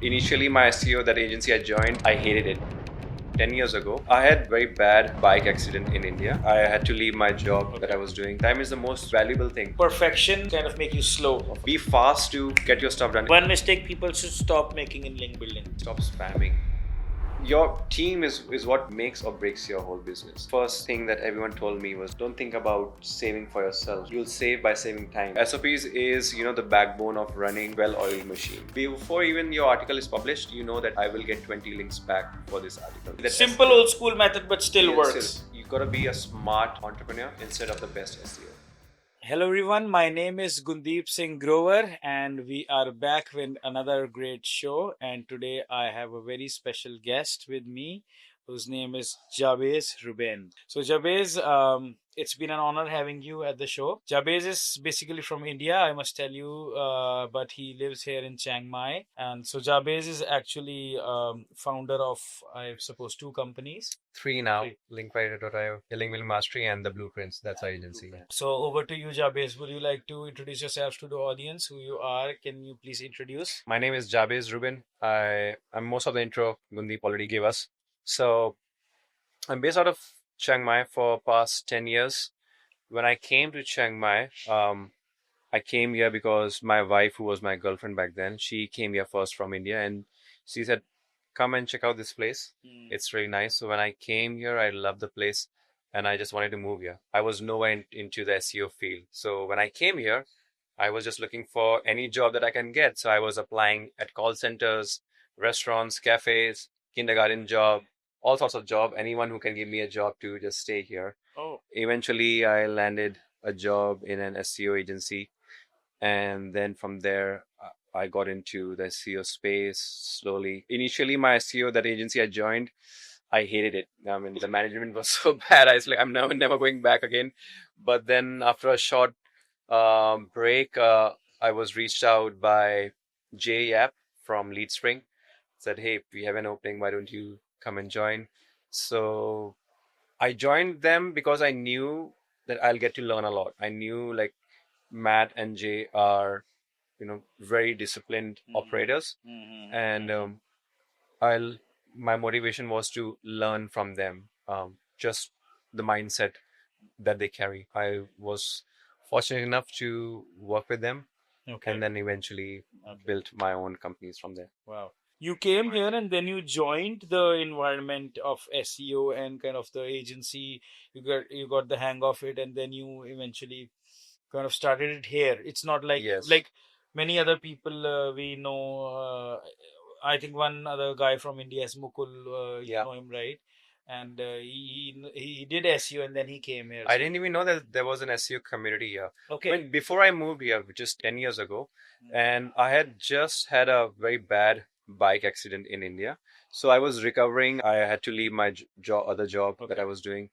Initially, my SEO, that agency I joined, I hated it. 10 years ago, I had very bad bike accident in India. I had to leave my job that I was doing. Time is the most valuable thing. Perfection kind of make you slow. Be fast to get your stuff done. One mistake people should stop making in link building. Stop spamming. Your team is what makes or breaks your whole business. First thing that everyone told me was, don't think about saving for yourself. You'll save by saving time. SOPs is, the backbone of running well-oiled machine. Before even your article is published, you know that I will get 20 links back for this article. That Simple old school method, but still works. Still, you gotta be a smart entrepreneur instead of the best SEO. Hello everyone, my name is Gundeep Singh Grover and we are back with another great show, and today I have a very special guest with me whose name is Jabez Reuben. So Jabez, it's been an honor having you at the show. Jabez is basically from India, I must tell you, but he lives here in Chiang Mai. And so Jabez is actually founder of, I suppose, two companies. Three now. Linkvider.io, Link Building Mastery, and the Blueprints. That's our agency. So over to you, Jabez. Would you like to introduce yourself to the audience? Who you are? Can you please introduce? My name is Jabez Reuben. I'm most of the intro Gundeep already gave us. So I'm based out of Chiang Mai for past 10 years. When I came to Chiang Mai, I came here because my wife, who was my girlfriend back then, she came here first from India, and she said, come and check out this place. It's really nice. So when I came here, I loved the place and I just wanted to move here. I was nowhere into the SEO field. So when I came here, I was just looking for any job that I can get. So I was applying at call centers, restaurants, cafes, kindergarten job, all sorts of job. Anyone who can give me a job to just stay here. Oh. Eventually, I landed a job in an SEO agency. And then from there, I got into the SEO space slowly. Initially, my SEO, that agency I joined, I hated it. I mean, the management was so bad. I was like, I'm never going back again. But then after a short break, I was reached out by Jay Yap from Lead Spring. Said, hey, we have an opening. Why don't you come and join? So I joined them because I knew that I'll get to learn a lot. I knew like Matt and Jay are, very disciplined operators, and my motivation was to learn from them, just the mindset that they carry. I was fortunate enough to work with them, and then eventually built my own companies from there. Wow. You came here and then you joined the environment of SEO and kind of the agency. You got the hang of it, and then you eventually kind of started it here. It's not like Yes. like many other people we know. I think one other guy from India is Mukul. You know him, right? And he did SEO and then he came here. I didn't even know that there was an SEO community here. Okay. I mean, before I moved here, which is 10 years ago, and I had just had a very bad bike accident in India. So I was recovering. I had to leave my other job that I was doing.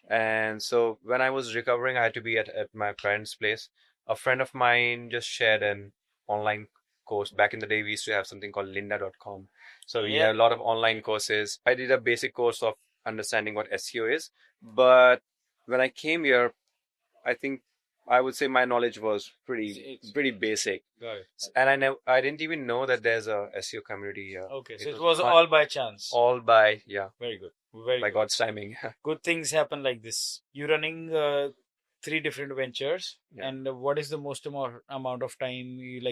And so when I was recovering, I had to be at my parents' place. A friend of mine just shared an online course. Back in the day, we used to have something called lynda.com. So we had a lot of online courses. I did a basic course of understanding what SEO is. But when I came here, I think I would say my knowledge was pretty basic. Got it. And I didn't even know that there's a SEO community here. Okay, so it was all by chance. All by, Very good. Very by good. God's timing. Good things happen like this. You're running three different ventures, and what is the most amount of time you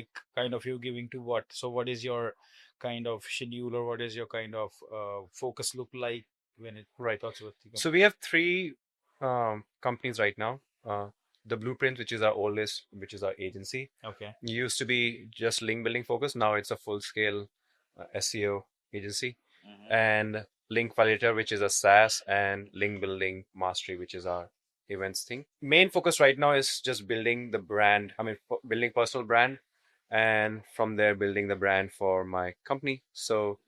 you giving to what? So what is your kind of schedule, or what is your kind of focus look like when it talks about the So we have three companies right now. The Blueprint, which is our oldest, which is our agency. Okay. Used to be just link building focused. Now it's a full scale SEO agency. And Link Valuator, which is a SaaS, and Link Building Mastery, which is our events thing. Main focus right now is just building the brand. I mean, building personal brand, and from there building the brand for my company. So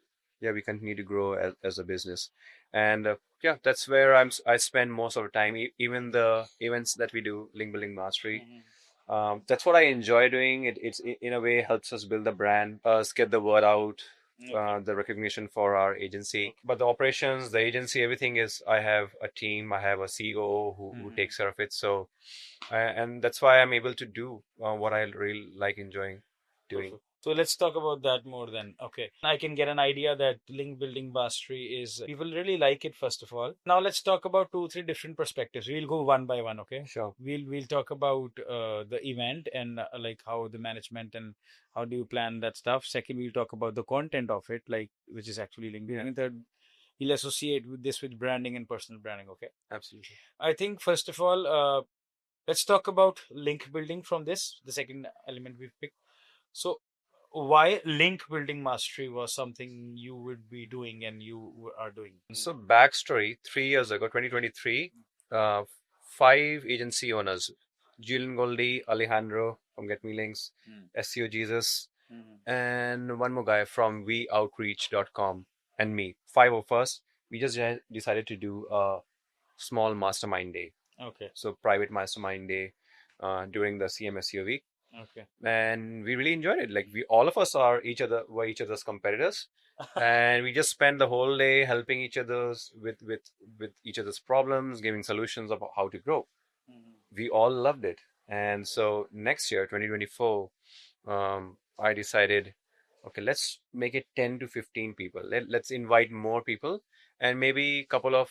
we continue to grow as a business, and that's where I spend most of the time. Even the events that we do, Link Building Mastery. That's what I enjoy doing. It's in a way helps us build the brand, us get the word out, the recognition for our agency. But the operations, the agency, everything is, I have a team, I have a CEO who takes care of it. So, and that's why I'm able to do what I really like enjoying doing. So let's talk about that more then. Okay. I can get an idea that link building mastery is people really like it, first of all. Now let's talk about two, three different perspectives. We'll go one by one, okay? Sure. We'll talk about the event and like how the management and how do you plan that stuff. Second, we'll talk about the content of it, like which is actually link building. And third, we'll associate with this with branding and personal branding, okay? Absolutely. I think first of all, let's talk about link building from this, the second element we've picked. So why link building mastery was something you would be doing and you are doing? So backstory, 3 years ago, 2023, 5 agency owners, Julian Goldie, Alejandro from Get Me Links, SEO Jesus, and one more guy from weoutreach.com, and me. 5 of us, we just decided to do a small mastermind day. Okay. So private mastermind day during the CMSEO week. Okay. And we really enjoyed it. Like all of us were each other's competitors, and we just spent the whole day helping each other's with each other's problems, giving solutions of how to grow. We all loved it. And so next year, 2024, I decided, okay, let's make it 10 to 15 people. Let's invite more people, and maybe a couple of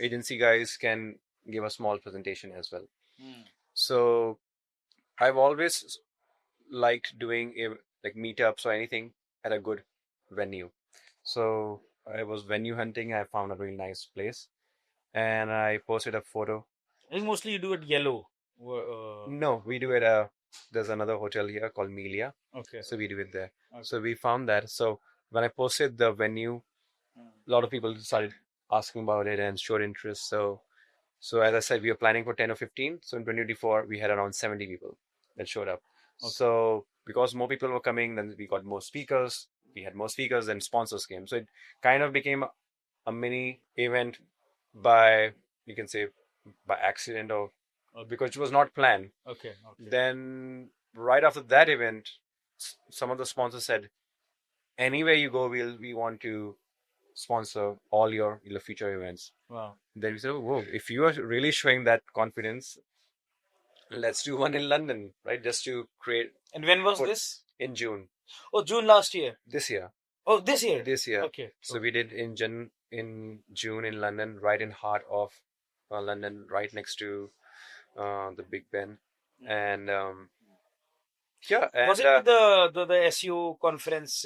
agency guys can give a small presentation as well. So I've always liked doing like meetups or anything at a good venue. So I was venue hunting. I found a really nice place, and I posted a photo. I think mostly you do it yellow. No, we do it. There's another hotel here called Melia. Okay. So we do it there. Okay. So we found that. So when I posted the venue, a lot of people started asking about it and showed interest. So as I said, we were planning for 10 or 15. So in 2024, we had around 70 people that showed up. Okay. So because more people were coming, then we got more speakers. We had more speakers, and sponsors came. So it kind of became a mini event by, you can say, by accident, or because it was not planned. Okay. Then right after that event, some of the sponsors said, anywhere you go, we want to sponsor all your future events. Wow. Then we said, whoa, if you are really showing that confidence, let's do one in London, right? Just to create. And when was this? In June. Oh, June last year. This year. Oh, this year. This year. Okay. So we did in June in London, right in heart of London, right next to the Big Ben, and yeah. And, was it the SEO conference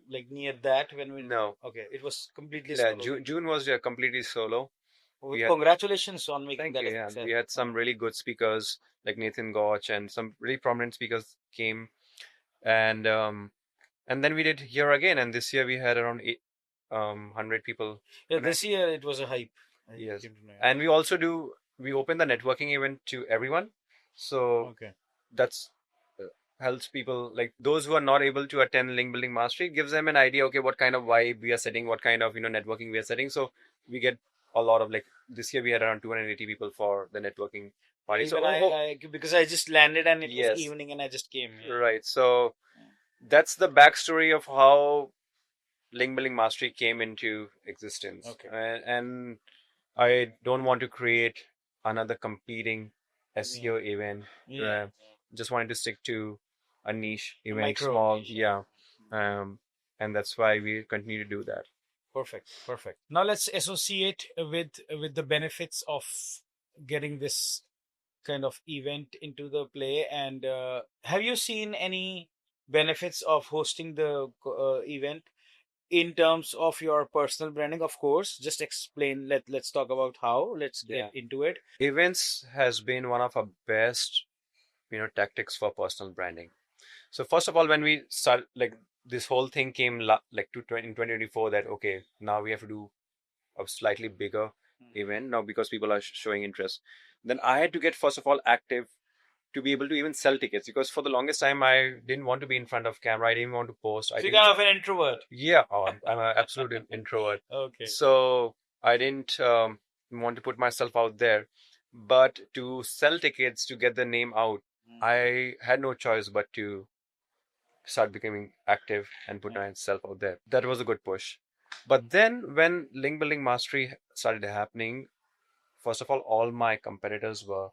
like near that when we? No. Okay, it was completely Yeah, solo. June was completely solo. Congratulations on making Thank that. you. Yeah, we had some really good speakers like Nathan Gotch, and some really prominent speakers came, and then we did here again, and this year we had around 100 people. Yeah, this year it was a hype. Yes, and we also we open the networking event to everyone, so okay, that's helps people like those who are not able to attend link building mastery. Gives them an idea, okay, what kind of vibe we are setting, what kind of networking we are setting. So we get a lot of, like, this year we had around 280 people for the networking party. So because I just landed and it Yes. was evening and I just came. Yeah. Right. So that's the backstory of how link building mastery came into existence. Okay. And I don't want to create another competing SEO event. Yeah. Just wanted to stick to a niche event, Micro small, niche. yeah. And that's why we continue to do that. Perfect. Now let's associate with the benefits of getting this kind of event into the play. And have you seen any benefits of hosting the event in terms of your personal branding? Of course, just explain. Let's talk about how. Let's get into it. Events has been one of our best tactics for personal branding. So first of all, when we start, like, this whole thing came in 2024, that okay, now we have to do a slightly bigger event now because people are showing interest. Then I had to get, first of all, active to be able to even sell tickets, because for the longest time I didn't want to be in front of camera. I didn't want to post. So you're kind of an introvert. Yeah, I'm an absolute introvert. Okay. So I didn't want to put myself out there, but to sell tickets, to get the name out, I had no choice but to start becoming active and put myself out there. That was a good push. But then when link building mastery started happening, first of all my competitors were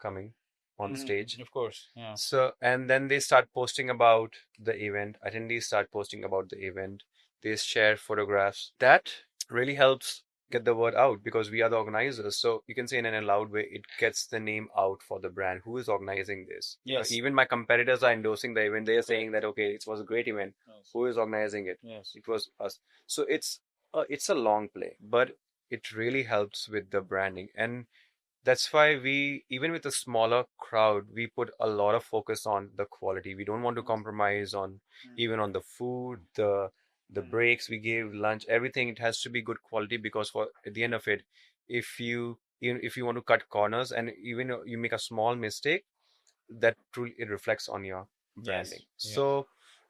coming. on stage. Of course. Yeah. So, and then they start posting about the event. Attendees start posting about the event. They share photographs. That really helps get the word out because we are the organizers. So you can say in a loud way, it gets the name out for the brand. Who is organizing this? Yes. Even my competitors are endorsing the event. They are saying that, okay, it was a great event. Yes. Who is organizing it? Yes. It was us. So it's a long play, but it really helps with the branding. And that's why we, even with a smaller crowd, we put a lot of focus on the quality. We don't want to compromise on even on the food, the breaks we give, lunch, everything. It has to be good quality because for at the end of it, if you want to cut corners and even you make a small mistake, that truly it reflects on your branding. Yes. So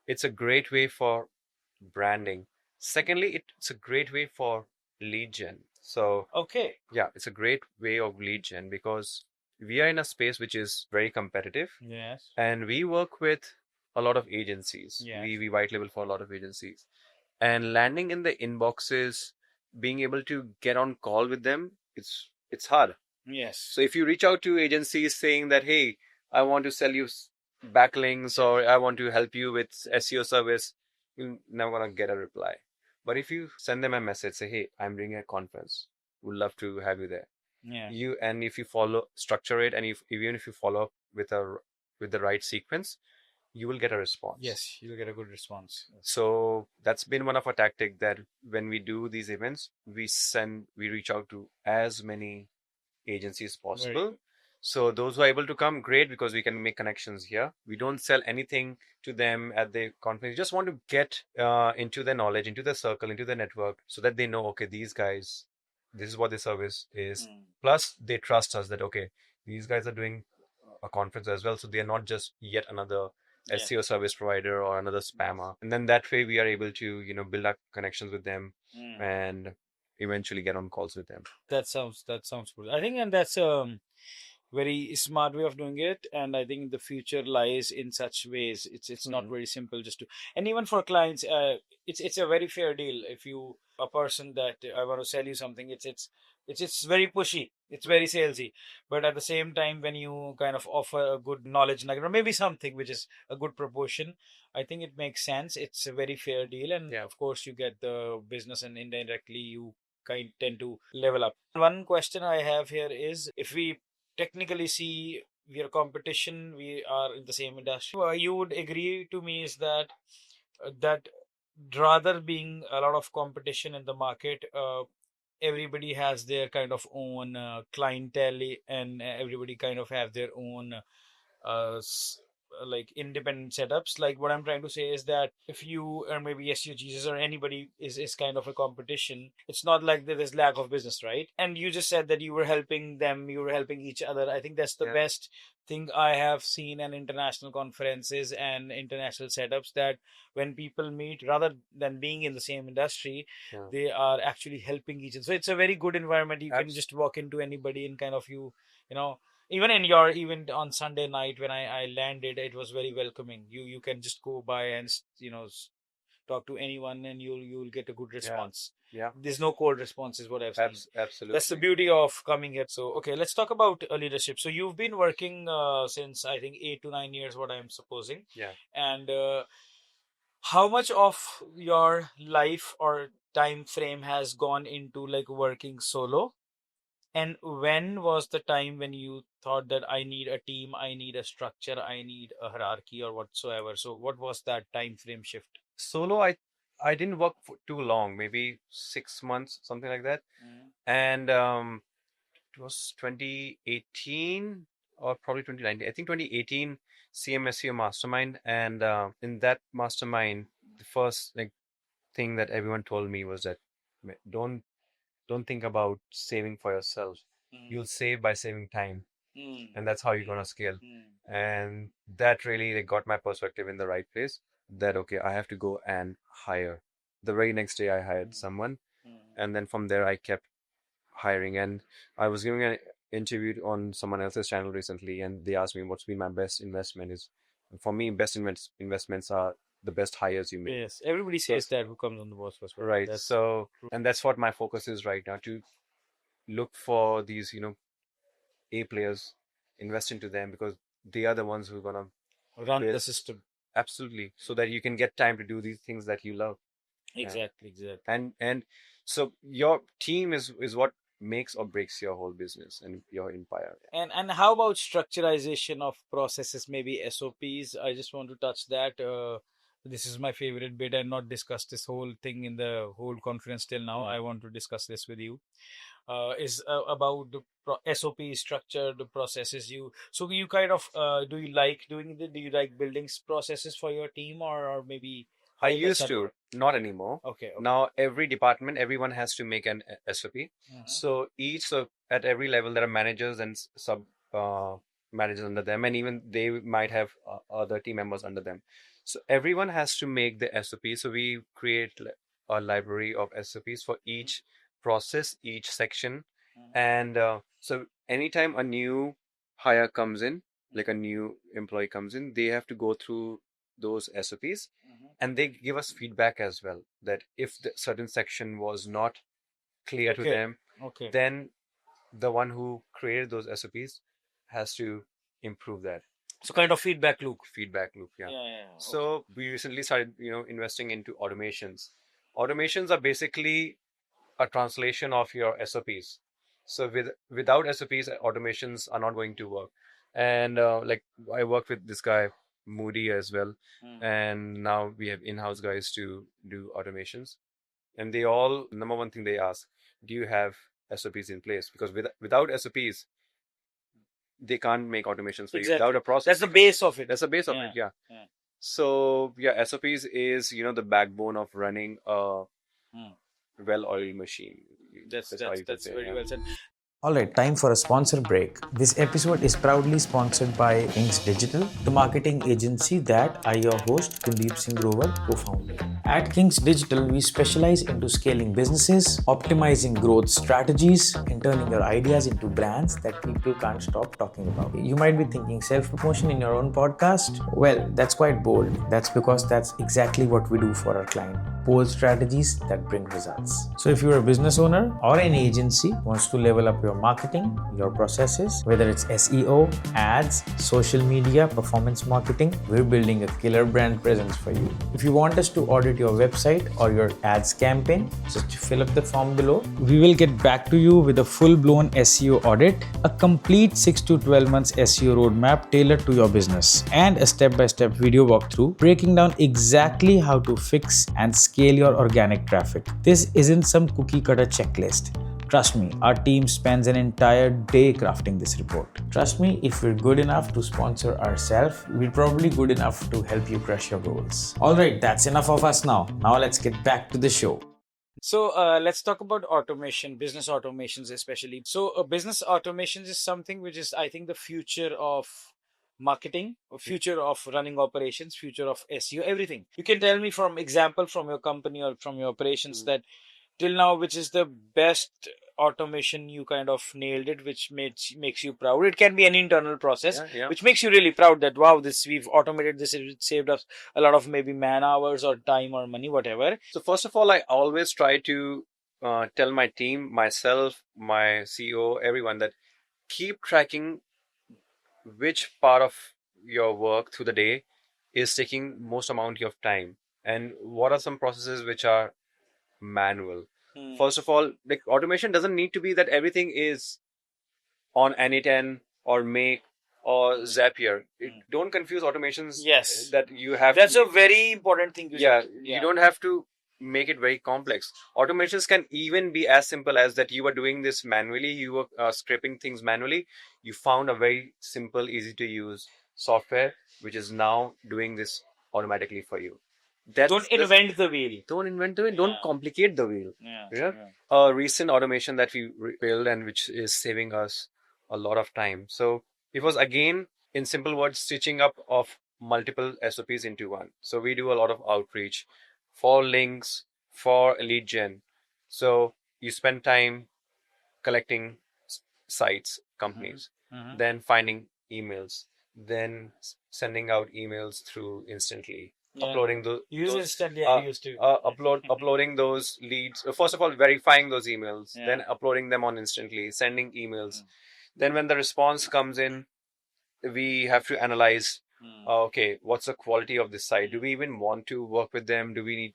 it's a great way for branding. Secondly, it's a great way for lead gen. So Okay. yeah, it's a great way of lead gen because we are in a space which is very competitive Yes. and we work with a lot of agencies. Yes. We white label for a lot of agencies. And landing in the inboxes, being able to get on call with them, it's hard. Yes. So if you reach out to agencies saying that, hey, I want to sell you backlinks or I want to help you with SEO service, you're never gonna get a reply. But if you send them a message, say, hey, I'm doing a conference, would love to have you there. Yeah. And if you structure it, and even if you follow up with the right sequence, you will get a response. Yes, you'll get a good response. So that's been one of our tactics that when we do these events, we reach out to as many agencies possible. So those who are able to come, great, because we can make connections here. We don't sell anything to them at the conference. We just want to get into their knowledge, into their circle, into their network, so that they know, okay, these guys, this is what their service is. Plus, they trust us that, okay, these guys are doing a conference as well. So they are not just yet another SEO service provider or another spammer. And then that way we are able to, build our connections with them and eventually get on calls with them. That sounds good. I think, and that's very smart way of doing it, and I think the future lies in such ways. It's not very simple just to, and even for clients, it's a very fair deal. If you a person that I want to sell you something, it's very pushy, it's very salesy, but at the same time, when you kind of offer a good knowledge nugget or maybe something which is a good proportion, I think it makes sense. It's a very fair deal, and of course you get the business, and indirectly you kind tend to level up. One question I have here is, if we technically see we are competition, we are in the same industry, you would agree to me is that rather being a lot of competition in the market, everybody has their kind of own clientele, and everybody kind of have their own like independent setups. Like, what I'm trying to say is that if you, or maybe SU Jesus or anybody is kind of a competition, it's not like there's lack of business, right? And you just said that you were helping them, you were helping each other. I think that's the best thing I have seen in international conferences and international setups, that when people meet, rather than being in the same industry, they are actually helping each other. So it's a very good environment. You can just walk into anybody and kind of you know, even in your event on Sunday night when I landed, it was very welcoming. You can just go by and talk to anyone, and you'll get a good response. Yeah. There's no cold response is what I've seen. Absolutely. That's the beauty of coming here. So okay, let's talk about leadership. So you've been working since I think 8 to 9 years, what I'm supposing. Yeah. And how much of your life or time frame has gone into like working solo? And when was the time when you thought that I need a team, I need a structure, I need a hierarchy or whatsoever? So what was that time frame shift? Solo, I didn't work for too long, maybe 6 months, something like that. And it was 2018 or probably 2019. I think 2018 CMSU mastermind, and in that mastermind, the first thing that everyone told me was that don't think about saving for yourself. You'll save by saving time, and that's how you're gonna scale. And that really got my perspective in the right place. That okay, I have to go and hire. The very next day, I hired someone, and then from there, I kept hiring. And I was giving an interview on someone else's channel recently, and they asked me what's been my best investment. Is for me, best investments are the best hires you make. Yes, everybody says that who comes on the boss first. Right. So, and that's what my focus is right now, to look for these, A players invest into them, because they are the ones who are gonna Run build the system. absolutely, so that you can get time to do these things that you love. Exactly. And so your team is what makes or breaks your whole business and your empire. And how about structurization of processes, maybe SOPs? I just want to touch that. This is my favorite bit, and not discuss this whole thing in the whole conference till now. I want to discuss this with you. Is about the SOP structured processes. You kind of do you like doing do you like building processes for your team, or maybe I how does used that to, work? not anymore. Okay. Now every department, everyone has to make an SOP. Mhm. So at every level, there are managers and sub managers under them, and even they might have other team members under them. So everyone has to make the SOP. So we create a library of SOPs for each process, each section, and so anytime a new hire comes in, like a new employee comes in, they have to go through those SOPs, and they give us feedback as well, that if the certain section was not clear to Okay. them, Okay. then the one who created those SOPs has to improve that So kind of feedback loop. yeah. Yeah. So we recently started investing into automations are basically a translation of your SOPs. So without SOPs, automations are not going to work. And like I work with this guy Moody as well, and now we have in-house guys to do automations. And they all, number one thing they ask, do you have SOPs in place? Because without SOPs, they can't make automations for you. Exactly. Without a process. That's the base of it. That's the base of it. Yeah. So yeah, SOPs is the backbone of running a well-oiled machine. That's how you could that's say, very yeah. well said. Alright, time for a sponsor break. This episode is proudly sponsored by Kings Digital, the marketing agency that I, your host, Gundeep Singh co-founded. At Kings Digital, we specialize into scaling businesses, optimizing growth strategies, and turning your ideas into brands that people can't stop talking about. You might be thinking self-promotion in your own podcast? Well, that's quite bold. That's because that's exactly what we do for our client. Bold strategies that bring results. So if you're a business owner or an agency wants to level up your marketing, your processes, whether it's SEO, ads, social media, performance marketing, we're building a killer brand presence for you. If you want us to audit your website or your ads campaign, just fill up the form below. We will get back to you with a full-blown SEO audit, a complete 6 to 12 months SEO roadmap tailored to your business, and a step-by-step video walkthrough breaking down exactly how to fix and scale your organic traffic. This isn't some cookie-cutter checklist. Trust me, our team spends an entire day crafting this report. Trust me, if we're good enough to sponsor ourselves, we're probably good enough to help you crush your goals. Alright, that's enough of us now. Now let's get back to the show. So let's talk about automation, business automations especially. So business automations is something which is, I think, the future of marketing, future of running operations, future of SEO, everything. You can tell me from example from your company or from your operations that till now, which is the best automation you kind of nailed it, which makes you proud. It can be an internal process, which makes you really proud that wow, this we've automated this, it saved us a lot of maybe man hours or time or money, whatever. So first of all, I always try to tell my team, myself, my CEO, everyone, that keep tracking which part of your work through the day is taking most amount of time, and what are some processes which are manual. First of all, like automation doesn't need to be that everything is on Anyten or Make or Zapier. Don't confuse automations. Yes. That you have. That's a very important thing. You don't have to make it very complex. Automations can even be as simple as that you are doing this manually, you were scraping things manually. You found a very simple, easy to use software which is now doing this automatically for you. Don't invent the wheel. Don't complicate the wheel. A recent automation that we built and which is saving us a lot of time. So it was again, in simple words, stitching up of multiple SOPs into one. So we do a lot of outreach for links, for lead gen. So you spend time collecting sites, companies, then finding emails, then sending out emails through instantly, uploading uploading those leads. First of all, verifying those emails, then uploading them on instantly, sending emails. Then when the response comes in, we have to analyze. Hmm. Okay, what's the quality of this site? Do we even want to work with them? Do we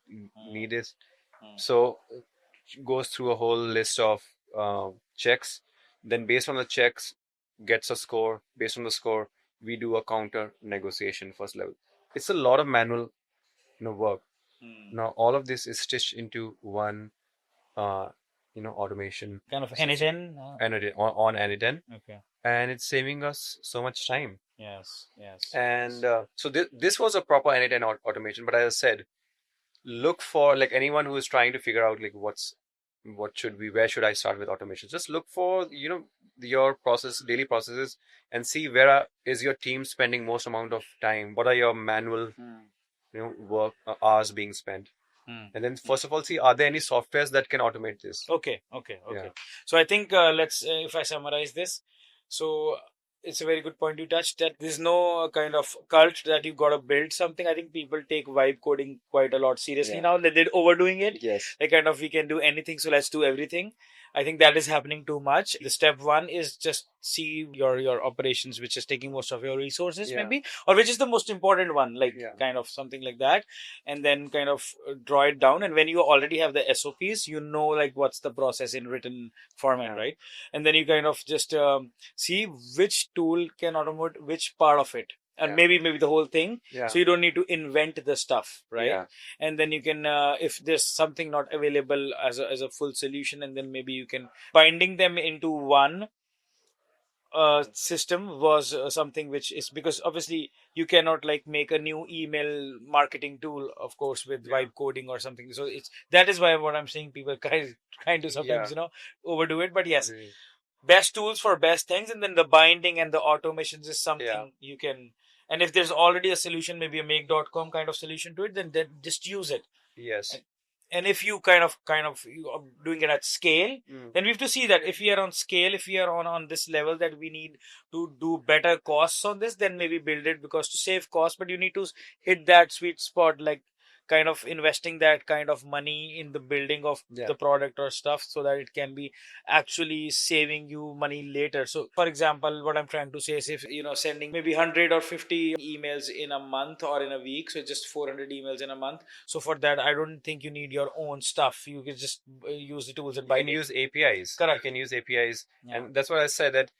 need this? So goes through a whole list of checks. Then based on the checks, gets a score. Based on the score, we do a counter negotiation first level. It's a lot of manual, work. Hmm. Now all of this is stitched into one, automation Kind of system. anything. On N10, Okay. and it's saving us so much time. Yes. Yes. And so this was a proper N10 automation. But as I said, look for, like, anyone who is trying to figure out, like, where should I start with automation? Just look for, your daily processes, and see is your team spending most amount of time. What are your manual, work hours being spent? And then first of all, see, are there any softwares that can automate this? Okay. Yeah. So I think let's if I summarize this, so it's a very good point you touched, that there's no kind of cult that you've got to build something. I think people take vibe coding quite a lot seriously Yeah. now. They're overdoing it. Yes. Like, kind of, we can do anything, so let's do everything. I think that is happening too much. The step one is just see your operations, which is taking most of your resources, Yeah. maybe, or which is the most important one, like Yeah. kind of something like that, and then kind of draw it down. And when you already have the SOPs, like what's the process in written format, Yeah. right? And then you kind of just see which tool can automate which part of it, and Yeah. maybe the whole thing. Yeah. So you don't need to invent the stuff, right? Yeah. And then you can, if there's something not available as a full solution, and then maybe you can binding them into one system was something which is, because obviously you cannot like make a new email marketing tool, of course, with vibe coding or something. So that is why what I'm saying, people kind to sometimes overdo it. But yes, best tools for best things, and then the binding and the automations is something you can. And if there's already a solution, maybe a make.com kind of solution to it, then just use it. Yes. And if you kind of you are doing it at scale, then we have to see that if we are on scale, if we are on this level, that we need to do better costs on this, then maybe build it, because to save costs, but you need to hit that sweet spot, like kind of investing that kind of money in the building of the product or stuff, so that it can be actually saving you money later. So for example, what I'm trying to say is, if sending maybe 100 or 50 emails in a month or in a week, so just 400 emails in a month. So for that, I don't think you need your own stuff. You can just use the tools and You can use APIs. Correct. You can use APIs. Yeah. And that's what I said, that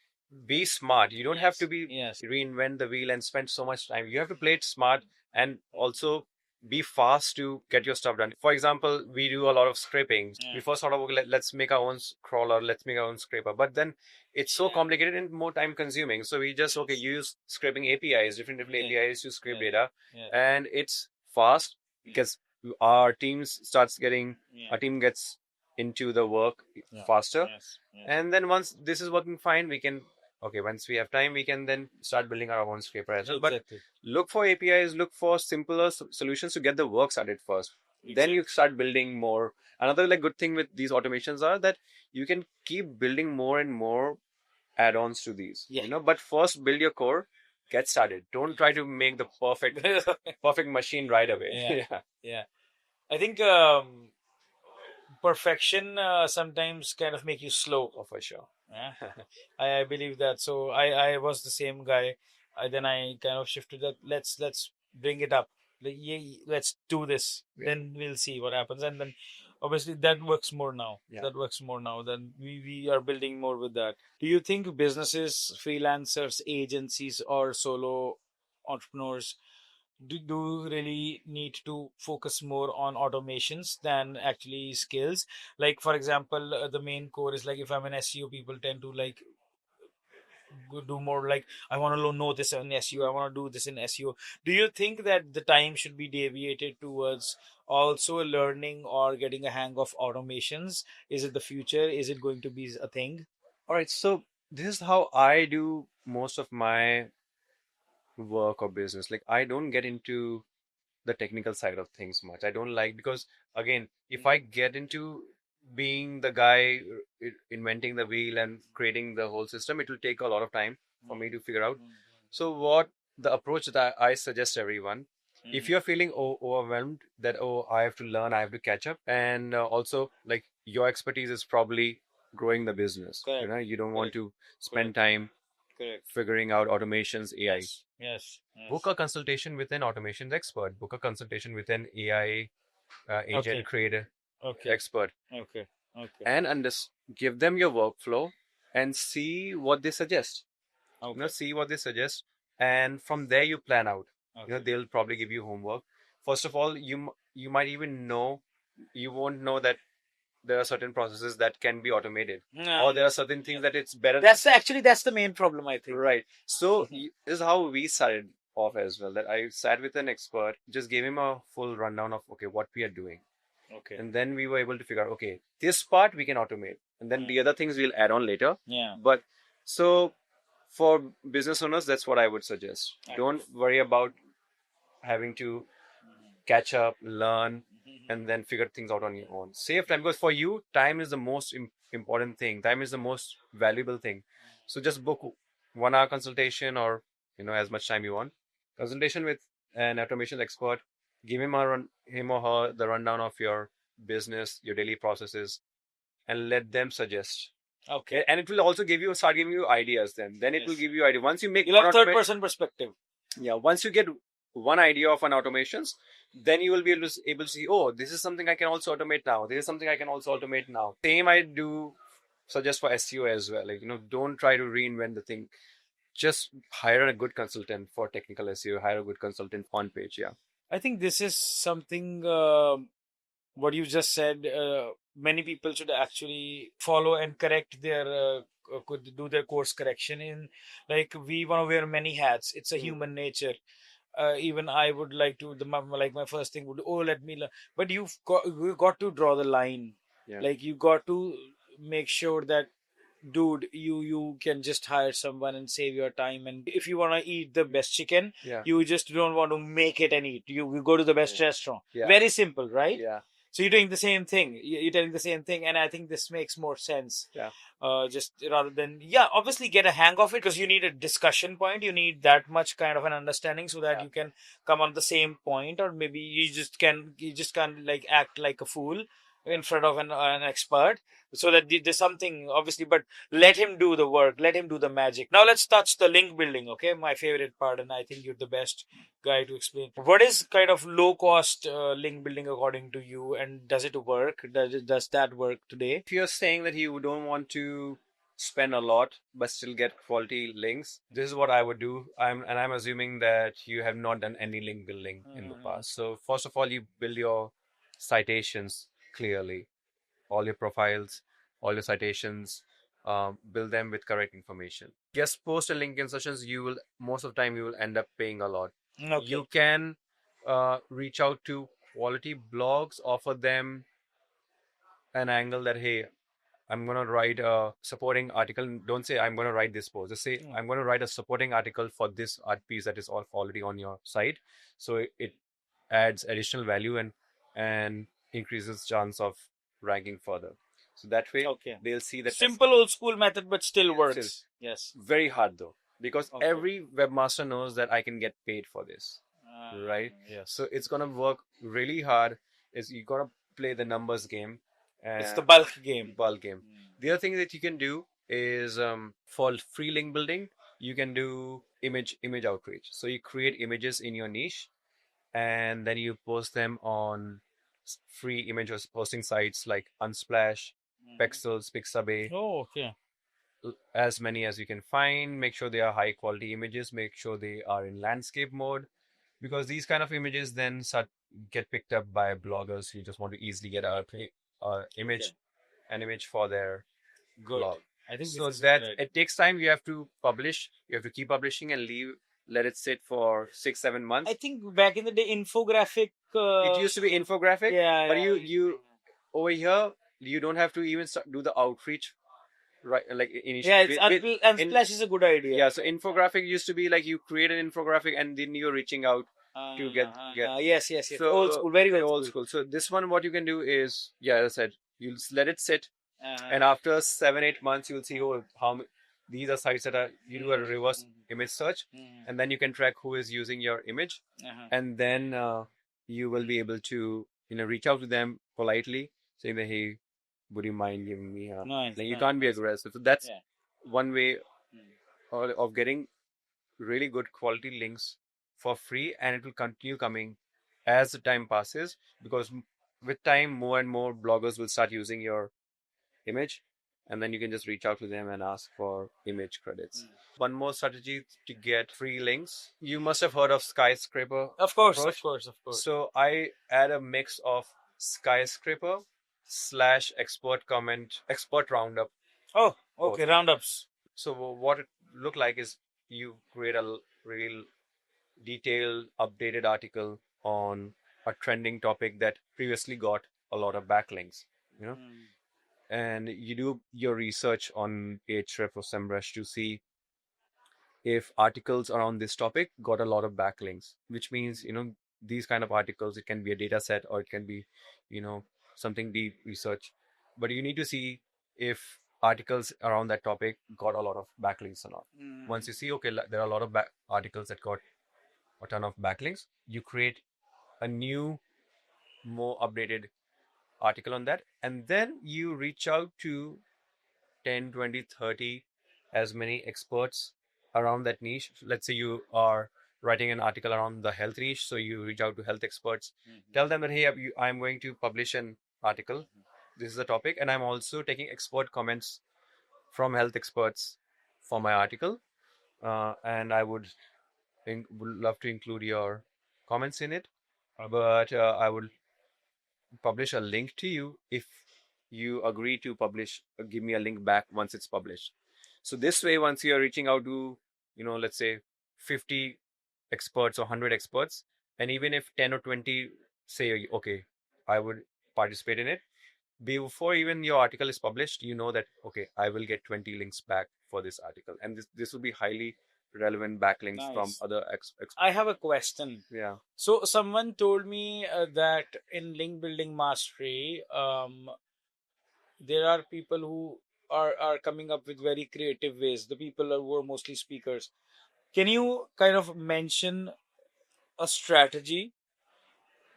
be smart. You don't have to be Yes. reinvent the wheel and spend so much time. You have to play it smart, and also be fast to get your stuff done. For example, we do a lot of scraping. We first thought of, let's make our own crawler, let's make our own scraper. But then it's so complicated and more time consuming. So we just use scraping APIs, different APIs to scrape data, and it's fast because our team gets into the work faster. And then once this is working fine, once we have time, we can then start building our own scraper as well. But look for APIs, look for simpler solutions to get the work started first. Then you start building more. Another good thing with these automations are that you can keep building more and more add-ons to these. But first build your core, get started. Don't try to make the perfect machine right away. Yeah. I think perfection sometimes kind of make you slow. Oh, for sure. Yeah. I believe that. So I was the same guy. Then I kind of shifted that. Let's bring it up. Let's do this. Then we'll see what happens. And then obviously that works more now. That works more now. Then we are building more with that. Do you think businesses, freelancers, agencies, or solo entrepreneurs do really need to focus more on automations than actually skills? Like, for example, the main core is like, if I'm an SEO, people tend to like do more like, I want to know this in SEO, I want to do this in SEO. Do you think that the time should be deviated towards also learning or getting a hang of automations? Is it the future? Is it going to be a thing? All right, so this is how I do most of my work or business. Like, I don't get into the technical side of things much. I don't like, because again, if I get into being the guy inventing the wheel and creating the whole system, it will take a lot of time for me to figure out. So what the approach that I suggest everyone, if you're feeling overwhelmed that, I have to learn, I have to catch up, and also like your expertise is probably growing the business. Correct. You don't want to spend time Correct. figuring out automations, AI. Yes. Book a consultation with an automations expert. Book a consultation with an AI agent Okay. creator Okay. expert, Okay. Okay. and give them your workflow and see what they suggest. Okay. See what they suggest, and from there you plan out. Okay. They'll probably give you homework. First of all, you might even know, you won't know that there are certain processes that can be automated, Yeah, or there are yes. certain things that it's better. That's the main problem, I think. Right. So this is how we started off as well. That I sat with an expert, just gave him a full rundown of okay what we are doing, Okay. and then we were able to figure out okay this part we can automate, and then the other things we'll add on later. Yeah. But so for business owners, that's what I would suggest. Don't worry about having to catch up, learn, and then figure things out on your own. Save time, because for you, time is the most important thing. Time is the most valuable thing. So just book 1 hour consultation, or as much time you want. Consultation with an automation expert. Give him him or her the rundown of your business, your daily processes, and let them suggest. Okay. And it will also start giving you ideas. Then it will Yes. give you idea. Once you make You'll have third-person perspective. yeah, once you get one idea of an automations, then you will be able to see, oh, this is something I can also automate now. This is something I can also automate now. Same I do suggest for SEO as well. Like, don't try to reinvent the thing. Just hire a good consultant for technical SEO. Hire a good consultant on page. Yeah. I think this is something, what you just said, many people should actually follow and correct could do their course correction in. Like, we want to wear many hats. It's a human nature. Even I would like to, my first thing would, let me learn. But you got to draw the line. Yeah. Like, you got to make sure that, dude, you can just hire someone and save your time. And if you want to eat the best chicken, Yeah. you just don't want to make it and eat. You go to the best restaurant. Yeah. Very simple, right? Yeah. So you're doing the same thing. You're telling the same thing, and I think this makes more sense. Yeah. Just rather than obviously get a hang of it, because you need a discussion point. You need that much kind of an understanding so that you can come on the same point, or maybe you just can't like act like a fool in front of an expert, so that there's something obviously. But let him do the work. Let him do the magic. Now let's touch the link building. Okay, my favorite part, and I think you're the best guy to explain. What is kind of low cost link building according to you, and does it work? Does that work today? If you're saying that you don't want to spend a lot but still get quality links, this is what I would do. I'm assuming that you have not done any link building in the past. So first of all, you build your citations clearly, all your profiles, all your citations, build them with correct information. Just post a link insertions. Most of the time you will end up paying a lot. Okay. You can reach out to quality blogs, offer them an angle that, hey, I'm going to write a supporting article. Don't say I'm going to write this post. Just say I'm going to write a supporting article for this art piece that is already on your site. So it adds additional value and increases chance of ranking further. So that way they'll see that simple old school method, but still works. Yes. Very hard though, because every webmaster knows that I can get paid for this, right? Yes. So it's going to work really hard. You got to play the numbers game. It's the bulk game. The other thing that you can do is for free link building, you can do image outreach. So you create images in your niche, and then you post them on free image posting sites like Unsplash, Pexels, Pixabay. Oh, okay. As many as you can find. Make sure they are high quality images. Make sure they are in landscape mode, because these kind of images then get picked up by bloggers who just want to easily get an image for their blog. I think so that it takes time. You have to publish. You have to keep publishing and let it sit for 6-7 months. I think back in the day, infographic. It used to be infographic. Yeah. But you over here, you don't have to even do the outreach. Right, like initially. Yeah, Unsplash is a good idea. Yeah, so infographic used to be like you create an infographic and then you're reaching out to get. Yes. So, old school, very old school. So this one, what you can do is, as I said, you'll let it sit, and after 7-8 months, you'll see these are sites that you do a reverse image search, and then you can track who is using your image, and then you will be able to reach out to them politely, saying that, hey, would you mind giving me a... Nice, you can't be aggressive. So that's one way of getting really good quality links for free, and it will continue coming as the time passes, because with time more and more bloggers will start using your image, and then you can just reach out to them and ask for image credits. One more strategy to get free links. You must have heard of skyscraper Of course, approach. of course, of course. So I add a mix of skyscraper slash expert roundup. Oh, okay, roundups. So what it look like is you create a real detailed, updated article on a trending topic that previously got a lot of backlinks, you know, and you do your research on Ahrefs or SEMrush to see if articles around this topic got a lot of backlinks, which means, these kind of articles, it can be a data set or it can be, something deep research, but you need to see if articles around that topic got a lot of backlinks or not. Once you see, okay, there are a lot of articles that got a ton of backlinks, you create a new, more updated article on that, and then you reach out to 10, 20, 30, as many experts around that niche. Let's say you are writing an article around the health niche, so you reach out to health experts, tell them that, hey, I'm going to publish an article, this is the topic, and I'm also taking expert comments from health experts for my article, and I would love to include your comments in it, but I would publish a link to you if you agree to publish, give me a link back once it's published. So this way, once you're reaching out to, let's say 50 experts or 100 experts, and even if 10 or 20 say, okay, I would participate in it, before even your article is published, you know that, okay, I will get 20 links back for this article. And this will be highly relevant backlinks from other experts. I have a question. Yeah. So someone told me that in link building mastery, there are people who are coming up with very creative ways. The people who are mostly speakers. Can you kind of mention a strategy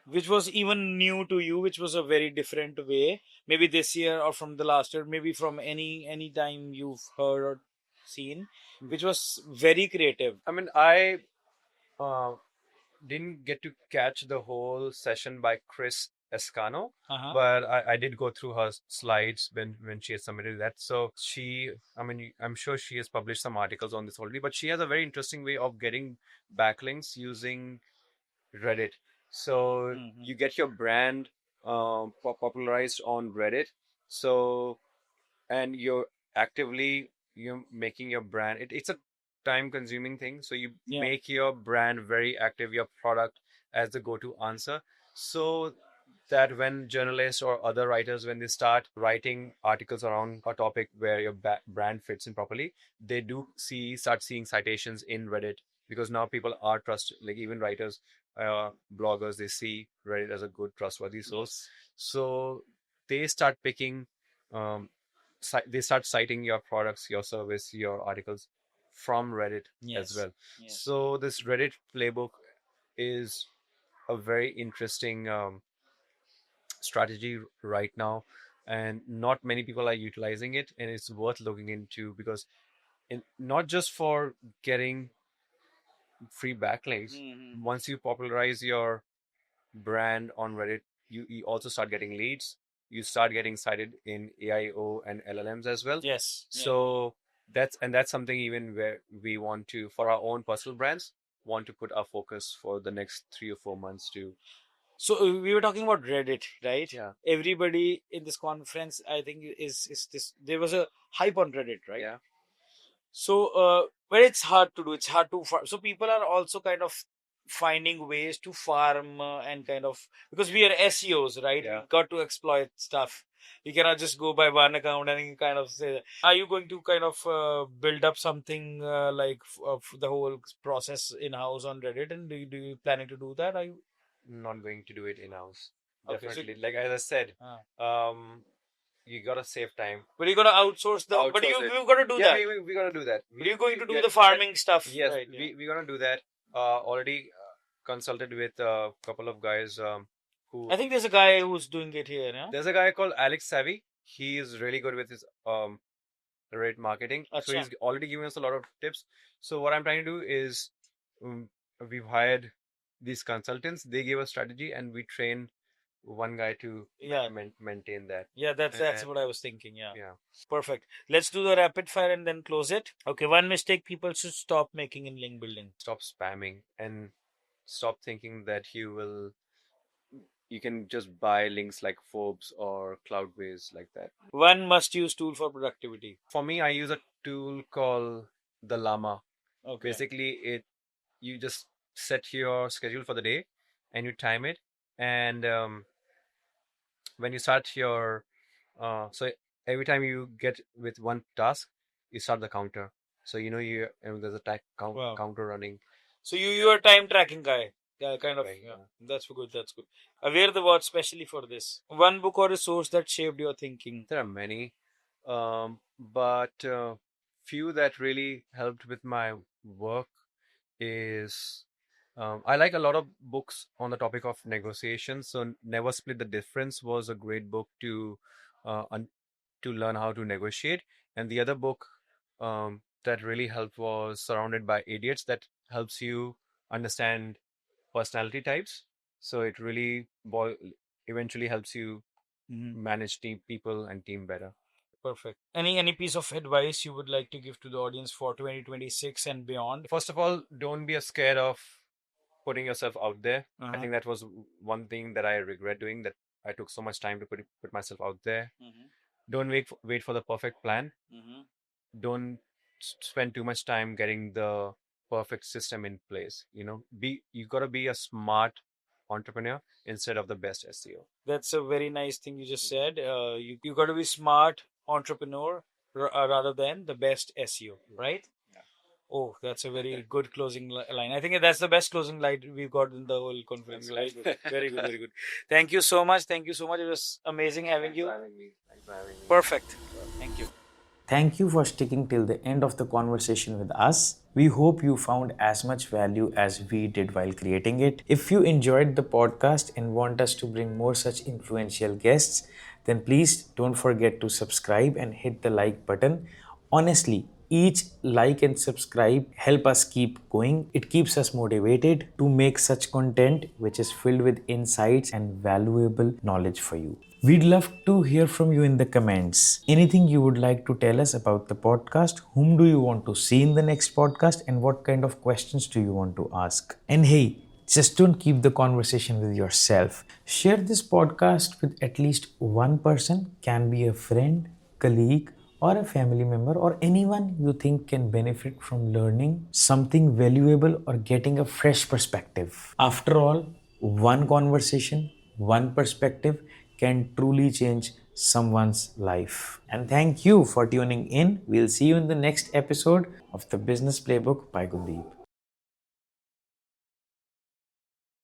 which was even new to you, which was a very different way, maybe this year or from the last year, maybe from any time you've heard or seen, which was very creative? I mean, I didn't get to catch the whole session by Chris Escano, but I did go through her slides when she has submitted that. So I'm sure she has published some articles on this already, but she has a very interesting way of getting backlinks using Reddit. So you get your brand popularized on Reddit. So, and you're making your brand. It's a time consuming thing. So you make your brand very active, your product as the go-to answer. So that when journalists or other writers, when they start writing articles around a topic where your brand fits in properly, they do start seeing citations in Reddit, because now people are trusted, like even writers, bloggers, they see Reddit as a good trustworthy source. So they start picking, they start citing your products, your service, your articles from Reddit as well. So this Reddit playbook is a very interesting strategy right now, and not many people are utilizing it, and it's worth looking into, because not just for getting free backlinks, once you popularize your brand on Reddit, you also start getting leads, you start getting cited in AIO and LLMs as well. So that's something even where we want to, for our own personal brands, want to put our focus for the next 3 or 4 months to. So we were talking about Reddit, right? Yeah. Everybody in this conference, I think, is this. There was a hype on Reddit, right? Yeah. So, but it's hard to do. It's hard to farm. So people are also kind of finding ways to farm and kind of, because we are SEOs, right? Yeah. We got to exploit stuff. You cannot just go by one account and you kind of say that. Are you going to kind of build up something like the whole process in house on Reddit? And do you planning to do that? Are you not going to do it in house? Okay, Definitely, like as I said, you gotta save time. But you gotta outsource the. But you gotta do that. Yeah, we gotta do that. But you're going to do the farming stuff. Yes, right, we're gonna do that. Already consulted with a couple of guys who. I think there's a guy who's doing it here. Yeah? There's a guy called Alex Savvy. He is really good with his rate marketing. So Acha. he's already given us a lot of tips. So what I'm trying to do is um, we've hired these consultants. They give us strategy, and we train one guy to Yeah. maintain that. Yeah, that's And- what I was thinking. Yeah. Yeah. Perfect. Let's do the rapid fire and then close it. Okay, one mistake people should stop making in link building. Stop spamming and stop thinking that you can just buy links like Forbes or Cloudways like that. One must use tool for productivity. For me, I use a tool called the Llama. Okay. Basically, you just set your schedule for the day and you time it, and when you start your so every time you get with one task, you start the counter. So there's a Wow. counter running. So you're a time tracking guy. Yeah, kind of. Right, Yeah. yeah. That's good. That's good. Aware the word specially for this. One book or resource that shaped your thinking. There are many, but few that really helped with my work is I like a lot of books on the topic of negotiation. So Never Split the Difference was a great book to learn how to negotiate. And the other book that really helped was Surrounded by Idiots, that helps you understand personality types. So it really eventually helps you manage people and team better. Perfect. Any piece of advice you would like to give to the audience for 2026 and beyond? First of all, don't be scared of putting yourself out there. Uh-huh. I think that was one thing that I regret doing, that I took so much time to put myself out there. Don't wait for the perfect plan. Don't spend too much time getting the perfect system in place. You got to be a smart entrepreneur instead of the best SEO. That's a very nice thing you just said. You got to be smart entrepreneur rather than the best SEO, right? Yeah. Oh, that's a very good closing line. I think that's the best closing line we've got in the whole conference. Very good. Very good. Very good. Thank you so much. Thank you so much. It was amazing having you. Thanks for having me. Perfect. Thank you. Thank you for sticking till the end of the conversation with us. We hope you found as much value as we did while creating it. If you enjoyed the podcast and want us to bring more such influential guests, then please don't forget to subscribe and hit the like button. Honestly, each like and subscribe help us keep going. It keeps us motivated to make such content which is filled with insights and valuable knowledge for you. We'd love to hear from you in the comments. Anything you would like to tell us about the podcast? Whom do you want to see in the next podcast? And what kind of questions do you want to ask? And hey, just don't keep the conversation with yourself. Share this podcast with at least one person, can be a friend, colleague, or a family member, or anyone you think can benefit from learning something valuable or getting a fresh perspective. After all, one conversation, one perspective can truly change someone's life. And thank you for tuning in. We'll see you in the next episode of the Business Playbook by Gundeep.